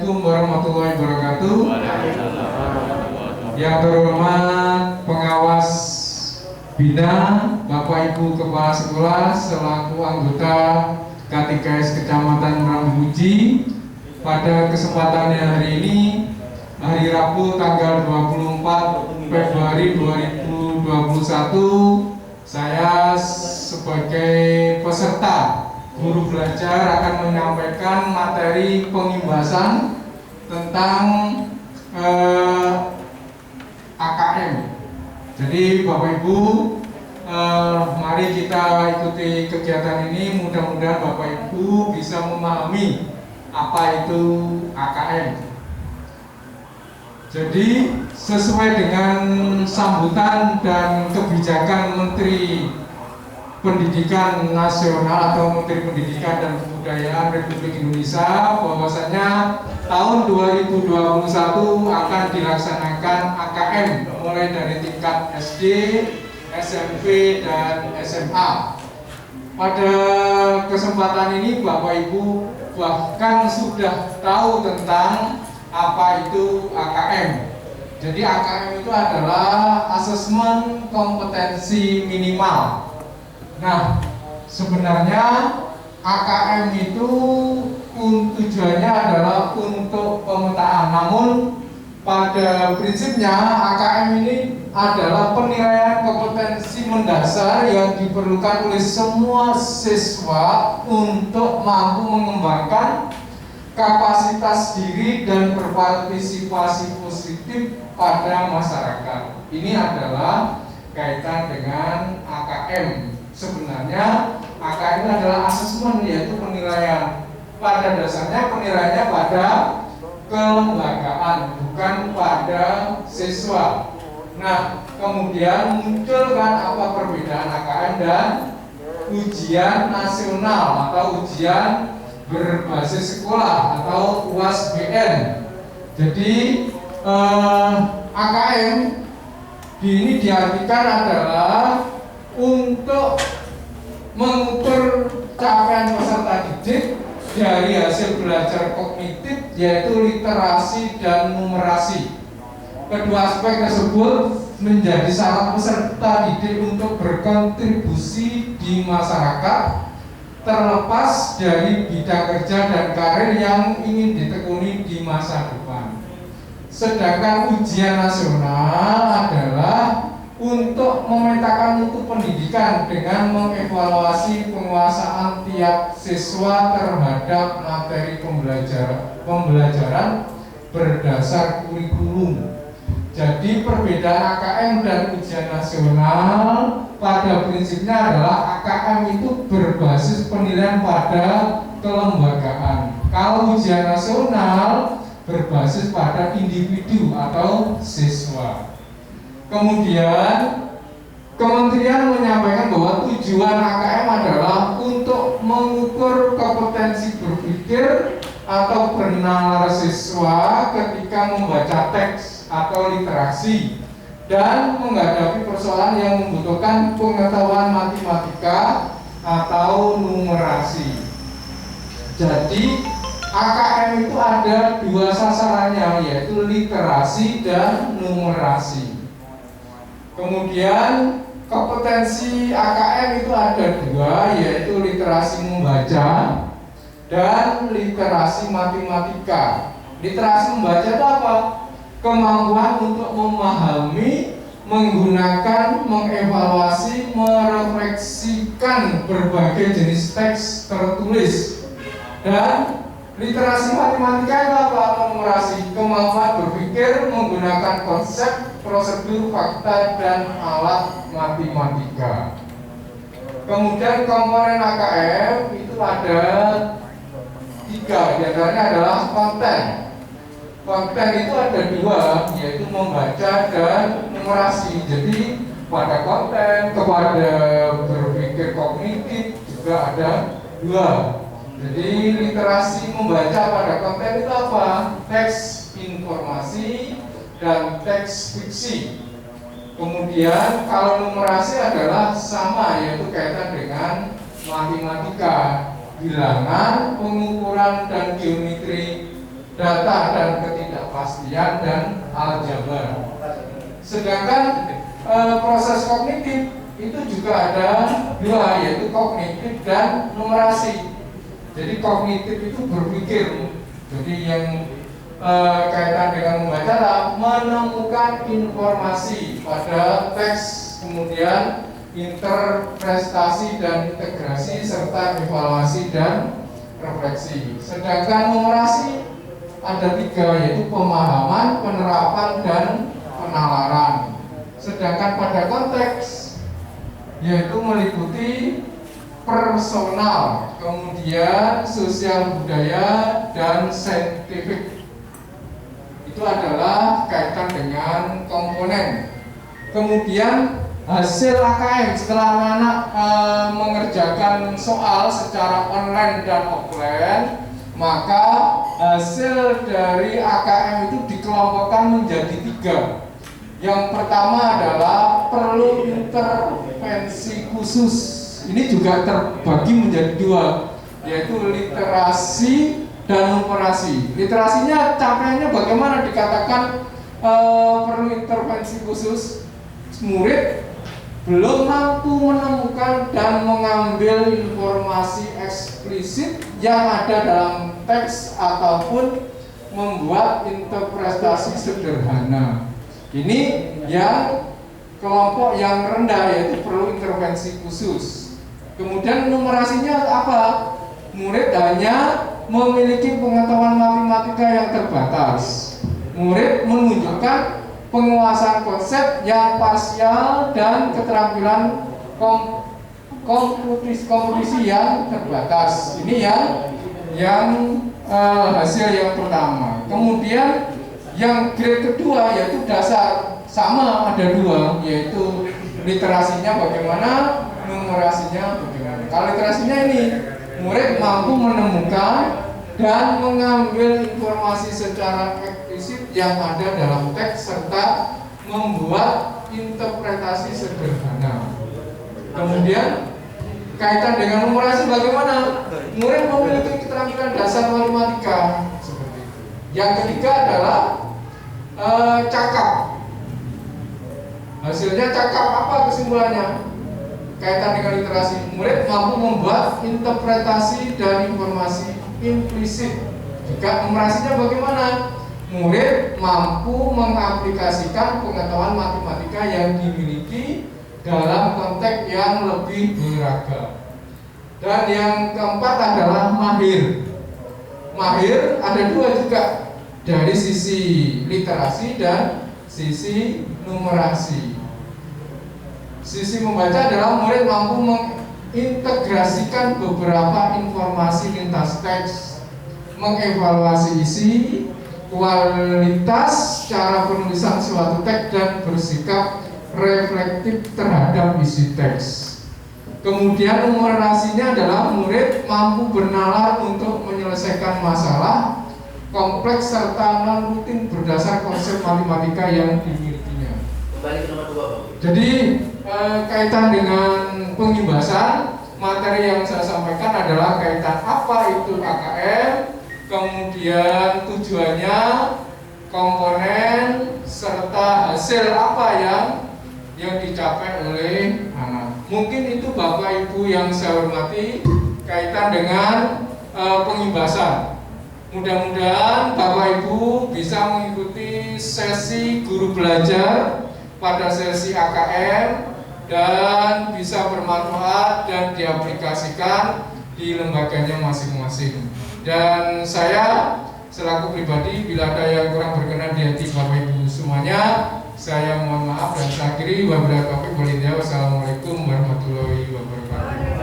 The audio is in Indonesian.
Assalamualaikum warahmatullahi wabarakatuh. Yang terhormat pengawas Bina, Bapak Ibu Kepala Sekolah selaku anggota K3S Kecamatan Merambuji, pada kesempatan hari ini, hari Rabu tanggal 24 Februari 2021, saya sebagai peserta guru belajar akan menyampaikan materi pengimbasan tentang AKM. Jadi Bapak Ibu, mari kita ikuti kegiatan ini. Mudah-mudahan Bapak Ibu bisa memahami apa itu AKM. Jadi sesuai dengan sambutan dan kebijakan Menteri Pendidikan Nasional atau Menteri Pendidikan dan Kebudayaan Republik Indonesia, bahwasanya tahun 2021 akan dilaksanakan AKM mulai dari tingkat SD, SMP, dan SMA. Pada kesempatan ini Bapak Ibu bahkan sudah tahu tentang apa itu AKM. Jadi AKM itu adalah asesmen kompetensi minimal. Nah, sebenarnya AKM itu tujuannya adalah untuk pemetaan. Namun pada prinsipnya AKM ini adalah penilaian kompetensi mendasar yang diperlukan oleh semua siswa untuk mampu mengembangkan kapasitas diri dan berpartisipasi positif pada masyarakat. Ini adalah kaitan dengan AKM. Sebenarnya AKM ini adalah asesmen, yaitu penilaian. Pada dasarnya penilaiannya pada kelembagaan, bukan pada siswa. Nah, kemudian muncul kan apa perbedaan AKM dan ujian nasional atau ujian berbasis sekolah atau UAS-BN. Jadi AKM ini diartikan adalah untuk mengukur capaian peserta didik dari hasil belajar kognitif, yaitu literasi dan numerasi. Kedua aspek tersebut menjadi syarat peserta didik untuk berkontribusi di masyarakat, terlepas dari bidang kerja dan karir yang ingin ditekuni di masa depan. Sedangkan ujian nasional adalah untuk memetakan mutu pendidikan dengan mengevaluasi penguasaan tiap siswa terhadap materi pembelajaran berdasar kurikulum. Jadi perbedaan AKM dan ujian nasional pada prinsipnya adalah AKM itu berbasis penilaian pada kelembagaan. Kalau ujian nasional berbasis pada individu atau siswa. Kemudian Kementerian menyampaikan bahwa tujuan AKM adalah untuk mengukur kompetensi berpikir atau bernalar siswa ketika membaca teks atau literasi dan menghadapi persoalan yang membutuhkan pengetahuan matematika atau numerasi. Jadi AKM itu ada dua sasarannya, yaitu literasi dan numerasi. Kemudian kompetensi AKM itu ada dua, yaitu literasi membaca dan literasi matematika. Literasi membaca itu apa? Kemampuan untuk memahami, menggunakan, mengevaluasi, merefleksikan berbagai jenis teks tertulis. Dan literasi matematika itu apa? Numerasi, kemampuan berpikir menggunakan konsep, prosedur, fakta, dan alat matematika. Kemudian komponen AKM itu ada tiga, diantaranya adalah konten. Konten itu ada dua, yaitu membaca dan numerasi. Jadi pada konten, kepada berpikir kognitif juga ada dua. Jadi literasi membaca pada konten itu apa? Teks informasi dan teks fiksi. Kemudian kalau numerasi adalah sama, yaitu kaitan dengan matematika, bilangan, pengukuran dan geometri data dan ketidakpastian, dan aljabar. Sedangkan proses kognitif itu juga ada dua, yaitu kognitif dan numerasi. Jadi kognitif itu berpikir, jadi yang kaitan dengan membaca adalah menemukan informasi pada teks, kemudian interpretasi dan integrasi serta evaluasi dan refleksi. Sedangkan numerasi ada tiga, yaitu pemahaman, penerapan, dan penalaran. Sedangkan pada konteks yaitu meliputi personal, kemudian sosial budaya, dan saintifik. Itu adalah kaitan dengan komponen. Kemudian hasil AKM setelah anak mengerjakan soal secara online dan offline, maka hasil dari AKM itu dikelompokkan menjadi tiga. Yang pertama adalah perlu intervensi khusus. Ini juga terbagi menjadi dua, yaitu literasi dan numerasi. Literasinya capaiannya bagaimana? Dikatakan perlu intervensi khusus. Murid belum mampu menemukan dan mengambil informasi eksplisit yang ada dalam teks ataupun membuat interpretasi sederhana. Ini yang kelompok yang rendah, yaitu perlu intervensi khusus. Kemudian numerasinya apa? Murid hanya memiliki pengetahuan matematika yang terbatas. Murid menunjukkan penguasaan konsep yang parsial dan keterampilan komputisi yang terbatas. Ini yang hasil yang pertama. Kemudian yang grade kedua yaitu dasar, sama ada dua, yaitu literasinya bagaimana, numerasinya bagaimana. Kalau literasinya ini murid mampu menemukan dan mengambil informasi secara eksplisit yang ada dalam teks serta membuat interpretasi sederhana. Kemudian kaitan dengan numerasi bagaimana? Murid memiliki keterampilan dasar matematika seperti itu. Yang ketiga adalah cakap. Hasilnya cakap, apa kesimpulannya? Kaitan dengan literasi, murid mampu membuat interpretasi dan informasi implisit. Jika numerasinya bagaimana? Murid mampu mengaplikasikan pengetahuan matematika yang dimiliki dalam konteks yang lebih beragam. Dan yang keempat adalah mahir. Mahir ada dua juga, dari sisi literasi dan sisi numerasi. Sisi membaca adalah murid mampu mengintegrasikan beberapa informasi lintas teks, mengevaluasi isi, kualitas cara penulisan suatu teks, dan bersikap reflektif terhadap isi teks. Kemudian numerasinya adalah murid mampu bernalar untuk menyelesaikan masalah kompleks serta non rutin berdasar konsep matematika yang dimilikinya. Kembali ke nomor 2, Pak. Jadi kaitan dengan pengimbasan, materi yang saya sampaikan adalah kaitan apa itu KKM, kemudian tujuannya, komponen, serta hasil apa yang dicapai oleh anak. Mungkin itu Bapak Ibu yang saya hormati kaitan dengan pengimbasan. Mudah-mudahan Bapak Ibu bisa mengikuti sesi guru belajar pada sesi AKM dan bisa bermanfaat dan diaplikasikan di lembaganya masing-masing. Dan saya selaku pribadi, bila ada yang kurang berkenan di hati Bapak Ibu semuanya, saya mohon maaf dan saya akhiri. Wassalamualaikum warahmatullahi wabarakatuh.